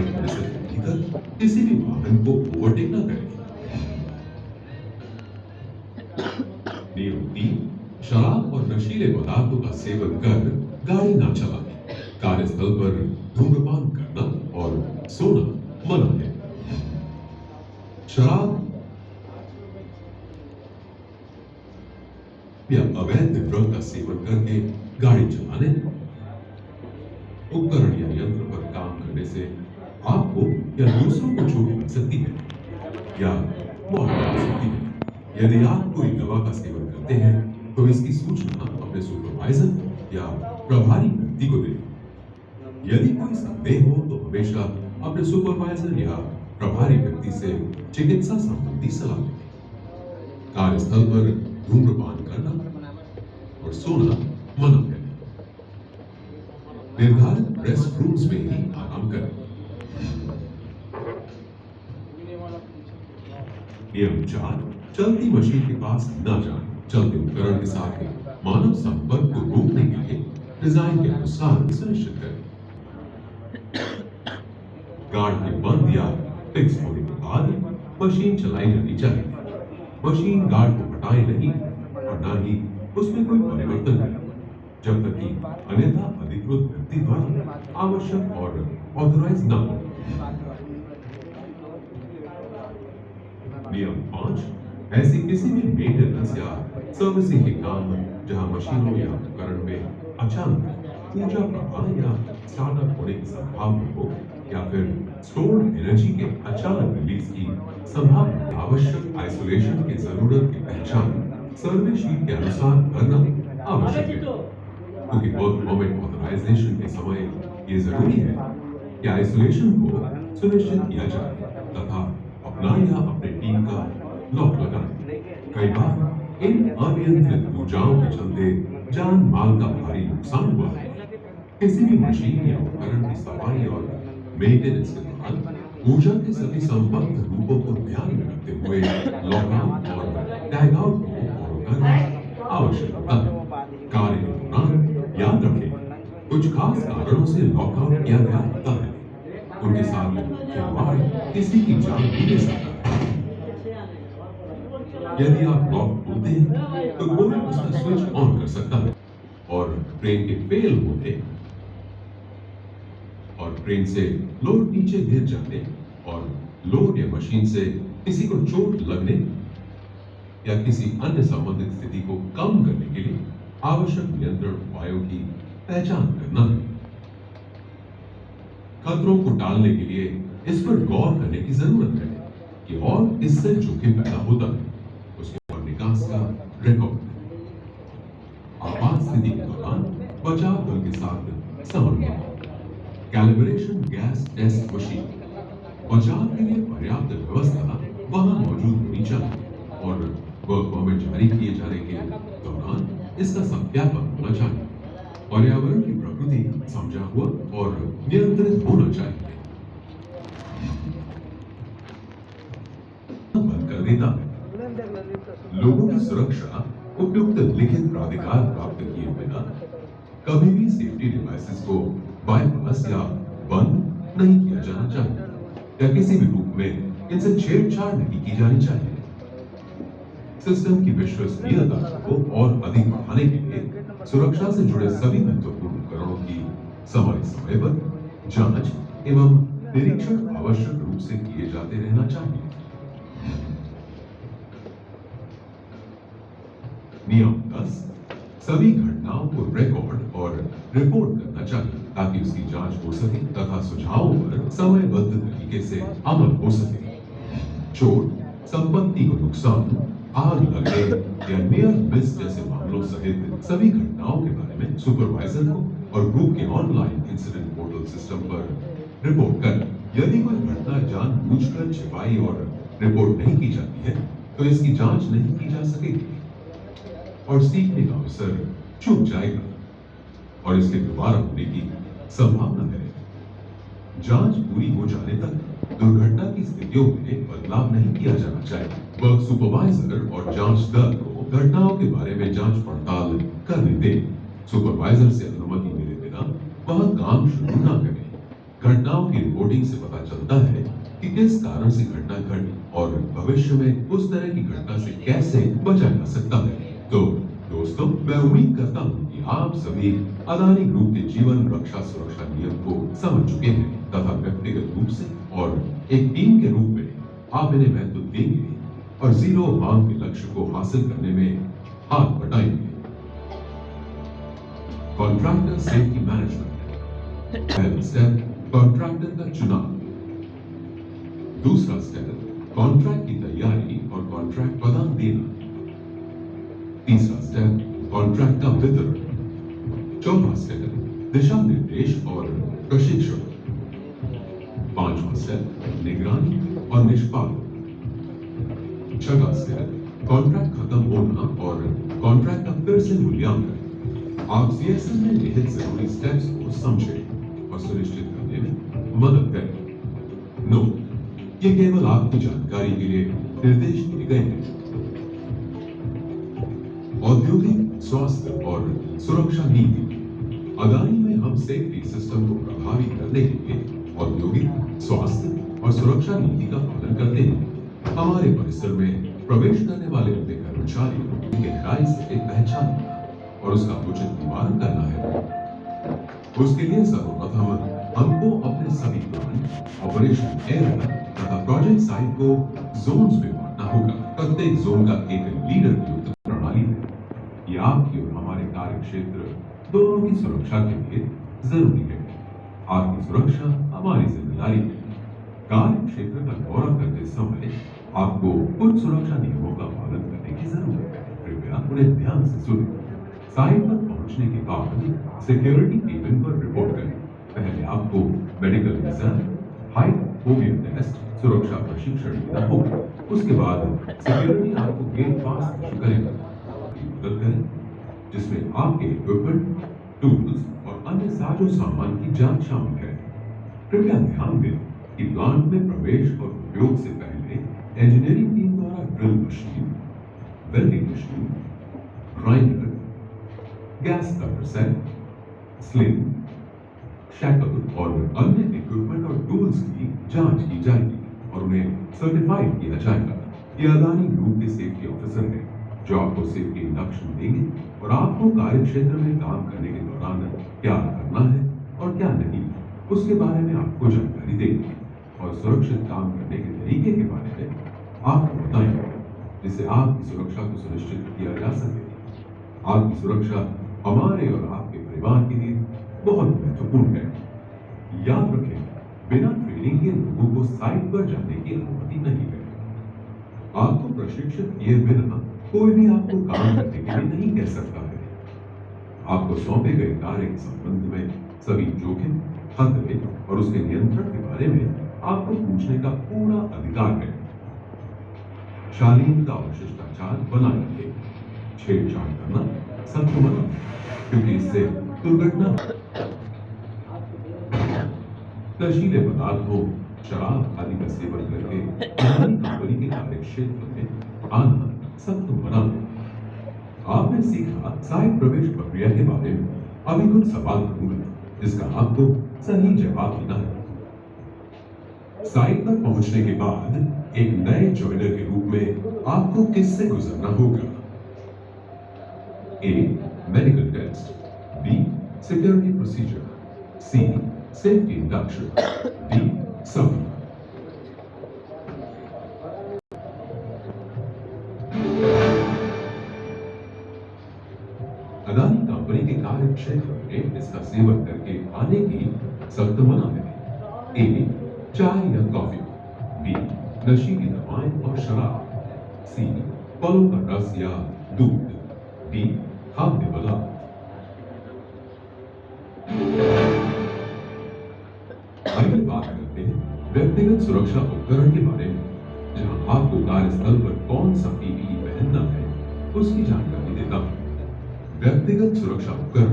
Traffic condition के भीतर किसी भी वाहन को ओवरटेक न करें। नियम 3, शराब और नशीले पदार्थों का सेवन कर गाड़ी ना चलाएं। कार्यस्थल पर धूम्रपान करना और सोना मना है। शराब या अवैध ड्रग का सेवन करके गाड़ी चलाने, उपकरण या यंत्र पर काम करने से आपको या दूसरों को चोट लग सकती है या मौत हो सकती है। यदि आप कोई दवा का सेवन करते हैं तो इसकी सूचना अपने सुपरवाइजर या प्रभारी व्यक्ति को दें। यदि कोई संदेह हो तो हमेशा अपने सुपरवाइजर या प्रभारी व्यक्ति से चिकित्सा संबंधी सलाह लें। कार्यस्थल पर धूम्रपान करना और सोना मना है। निर्धारित रेस्ट रूम्स में ही आराम करें। नियम 4, चलती मशीन के पास न जाएं। चलते उपकरण के साथ मानव संपर्क को रोकने के लिए डिजाइन के अनुसार सुनिश्चित करें। गार्ड के बंद या फिक्स होने के बाद मशीन चलाई जानी चाहिए। मशीन गार्ड को हटाए नहीं और न ही उसमें कोई परिवर्तन करें जब तक कि अन्यथा अधिकृत व्यक्ति द्वारा आवश्यक और ऑथराइज न हो। नियम 5, ऐसी किसी भी मेंटेनेंस या सर्विसिंग के काम जहां मशीनों या उपकरण में अचानक ऊर्जा प्रवाह या स्टार्टअप होने की संभावना हो या फिर स्टोर्ड एनर्जी के अचानक रिलीज की संभावना, आवश्यक आइसोलेशन की जरूरत की पहचान सर्वे शीट के अनुसार करना आवश्यक है। क्योंकि वर्क परमिट ऑथराइजेशन के समय ये जरूरी है कि आइसोलेशन को सुनिश्चित किया जाए तथा अपना या अपने टीम का लॉक लगाएं। कई बार इन अनियंत्रित ऊर्जाओं के चलते जान माल का भारी नुकसान हुआ है। किसी भी मशीन या उपकरण की सफाई और मेंटेनेंस के दौरान ऊर्जा के सभी संबद्ध रूपों को ध्यान में रखते हुए लॉकआउट और टैग आउट को फॉलो करना आवश्यक होता है। कार्य के दौरान याद रखें, कुछ खास कारणों से लॉकआउट किया गया होता है। उनके साथ खिलवाड़ किसी की जान भी ले सकता है। यदि आप लॉक खोलते हैं तो कोई उसका स्विच ऑन कर सकता है और ट्रेन के फेल होने और ट्रेन से लोड नीचे गिर जाने और लोड या मशीन से किसी को चोट लगने या किसी अन्य संबंधित स्थिति को कम करने के लिए आवश्यक नियंत्रण उपायों की पहचान करना है। खतरों को टालने के लिए इस पर गौर करने की जरूरत है कि और इससे जोखिम पैदा होता है उसके और निकास का रिकॉर्ड। आपात स्थिति के दौरान बचाव दल के साथ समन्वय। Calibration gas test machine. बचाव के लिए पर्याप्त व्यवस्था वहां मौजूद होनी चाहिए और वर्क परमिट जारी किए जाने के दौरान इसका सत्यापन होना चाहिए। पर्यावरण की प्रकृति समझा हुआ और नियंत्रित होना चाहिए। बंद कर देता है। लोगों की सुरक्षा उपयुक्त लिखित प्राधिकार प्राप्त किए बिना कभी भी सेफ्टी डिवाइसेस को बाईपास या बंद नहीं किया जाना चाहिए या किसी भी रूप में इनसे छेड़छाड़ नहीं की जानी चाहिए। सिस्टम की विश्वसनीयता को और अधिक बढ़ाने के लिए सुरक्षा से जुड़े सभी महत्वपूर्ण उपकरणों की समय समय पर जांच एवं निरीक्षण आवश्यक रूप से किए जाते रहना चाहिए। नियम 10, सभी घटनाओं को रिकॉर्ड और रिपोर्ट करना चाहिए ताकि उसकी जांच हो सके तथा सुझावों पर समयबद्ध तरीके से अमल हो सके। चोट, संपत्ति को नुकसान, आग लगने या नियर मिस जैसे मामलों सहित सभी घटनाओं के बारे में सुपरवाइजर को और ग्रुप के ऑनलाइन इंसिडेंट पोर्टल सिस्टम पर रिपोर्ट करें। यदि कोई घटना जानबूझकर छिपाई और रिपोर्ट नहीं की जाती है तो इसकी जांच नहीं की जा सकेगी और सीखने का अवसर चूक जाएगा और इसके दोबारा होने की संभावना है। जांच पूरी हो जाने तक दुर्घटना की स्थितियों में बदलाव नहीं किया जाना चाहिए। वर्क सुपरवाइजर और जांच दल को घटनाओं के बारे में जांच पड़ताल करने दें। सुपरवाइजर से अनुमति मिले बिना वह काम शुरू न करें। घटनाओं की रिपोर्टिंग से पता चलता है कि किस कारण से घटना घटी और भविष्य में उस तरह की घटना से कैसे बचा जा सकता है। तो दोस्तों, मैं उम्मीद करता हूँ कि आप सभी अदानी ग्रुप के जीवन रक्षा सुरक्षा नियम को समझ चुके हैं तथा व्यक्तिगत रूप से और एक टीम के रूप में आप इन्हें महत्व देंगे और जीरो हार्म के लक्ष्य को हासिल करने में हाथ बटाएंगे। Contractor safety management. पहला स्टेप, कॉन्ट्रैक्टर का चुनाव। दूसरा स्टेप, कॉन्ट्रैक्ट की तैयारी और कॉन्ट्रैक्ट प्रदान देना। तीसरा स्टेप, कॉन्ट्रैक्ट का वितरण। चौथा स्टेप, दिशा निर्देश और प्रशिक्षण। पांचवा स्टेप, निगरानी और निष्पादन। छठा स्टेप, कॉन्ट्रैक्ट खत्म होना और कॉन्ट्रैक्ट का फिर से मूल्यांकन। आप सीएसएम में निहित जरूरी स्टेप्स को समझें और सुनिश्चित करने में मदद करें। नोट, ये केवल आपकी जानकारी के लिए निर्देश दिए गए हैं। औद्योगिक स्वास्थ्य और सुरक्षा नीति। अदानी में हम सेफ्टी सिस्टम को प्रभावी करने के लिए औद्योगिक स्वास्थ्य और सुरक्षा नीति का पालन करते हैं। हमारे परिसर में प्रवेश करने वाले अपने कर्मचारियों की गहराई से पहचानना और उसका उचित निवारण करना है। उसके लिए सर्वप्रथम हमको अपने सभी प्लांट, ऑपरेशन एरिया तथा प्रोजेक्ट साइट को जोन्स में बांटना होगा। प्रत्येक जोन का एक लीडर युक्त प्रणाली है। ये आपकी और हमारे कार्य क्षेत्र दोनों की सुरक्षा के लिए जरूरी है। आपकी सुरक्षा हमारी जिम्मेदारी है। कार्य क्षेत्र का दौरा करते समय आपको कुछ सुरक्षा नियमों का पालन करने की जरूरत है। कृपया उन्हें ध्यान से सुनें। साइट पर पहुंचने के बाद सिक्योरिटी टीम पर रिपोर्ट करें। पहले आपको medical exam, height phobia test, सुरक्षा प्रशिक्षण देना होगा। उसके बाद सिक्योरिटी आपको गेट पास इशू करेगा। मदद करें जिसमें आपके इक्विपमेंट, टूल्स और अन्य साजो सामान की जांच शामिल है। कृपया ध्यान दें कि प्लांट में प्रवेश और उपयोग से पहले इंजीनियरिंग टीम द्वारा drill machine, welding machine, grinder, gas cutter set, sling, shackle और अन्य इक्विपमेंट और टूल्स की जांच की जाएगी और उन्हें सर्टिफाइड किया जाएगा। ये अदानी ग्रुप के सेफ्टी ऑफिसर हैं जो आपको सेफ्टी इंडक्शन देंगे और आपको कार्य क्षेत्र में काम करने के दौरान क्या करना है और क्या नहीं उसके बारे में आपको जानकारी देंगे और सुरक्षित काम करने के तरीके के बारे में आपको बताएंगे जिससे आपकी सुरक्षा को सुनिश्चित किया जा सके। आपकी सुरक्षा हमारे और आपके परिवार के लिए बहुत महत्वपूर्ण है। याद रखें, बिना ट्रेनिंग के लोगों को साइट पर जाने की अनुमति नहीं है। आपको प्रशिक्षित किए बिना कोई भी आपको काम करने के लिए नहीं कह सकता है। आपको सौंपे गए कार्य के संबंध में सभी जोखिम, खतरे और उसके नियंत्रण के बारे में आपको पूछने का पूरा अधिकार है। शालीनता और शिष्टाचार बनाए रखें। छेड़छाड़ करना सख्त मना, क्योंकि इससे दुर्घटना। नशीले पदार्थों, शराब आदि का सेवन करके अदानी कंपनी के कार्य क्षेत्र में आना सख्त मना है। आपने सीखा साइट प्रवेश प्रक्रिया के बारे में। अभी कुछ सवाल करूंगा जिसका आपको सही जवाब देना है। साइट पर पहुंचने के बाद एक नए ज्वाइनर के रूप में आपको किससे गुजरना होगा? A, medical test, B, security procedure, C, safety induction, D, सब। अदानी कंपनी के कार्य क्षेत्र में इसका सेवन करके आने की सख्त मना है। ए, चाय या कॉफी, बी, नशीली दवाएं और शराब, सी, फलों का रस या दूध, डी, खाद्य पदार्थ। आइए बात करते हैं व्यक्तिगत सुरक्षा उपकरण के बारे में, जहां आपको कार्यस्थल पर कौन सा पीपीई पहनना है उसकी जानकारी देता हूं। व्यक्तिगत सुरक्षा उपकरण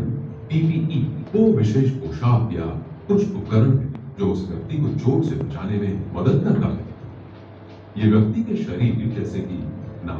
पीपीई वो विशेष पोशाक या कुछ उपकरण है जो उस व्यक्ति को चोट से बचाने में मदद करता है। ये व्यक्ति के शरीर जैसे कि नाक,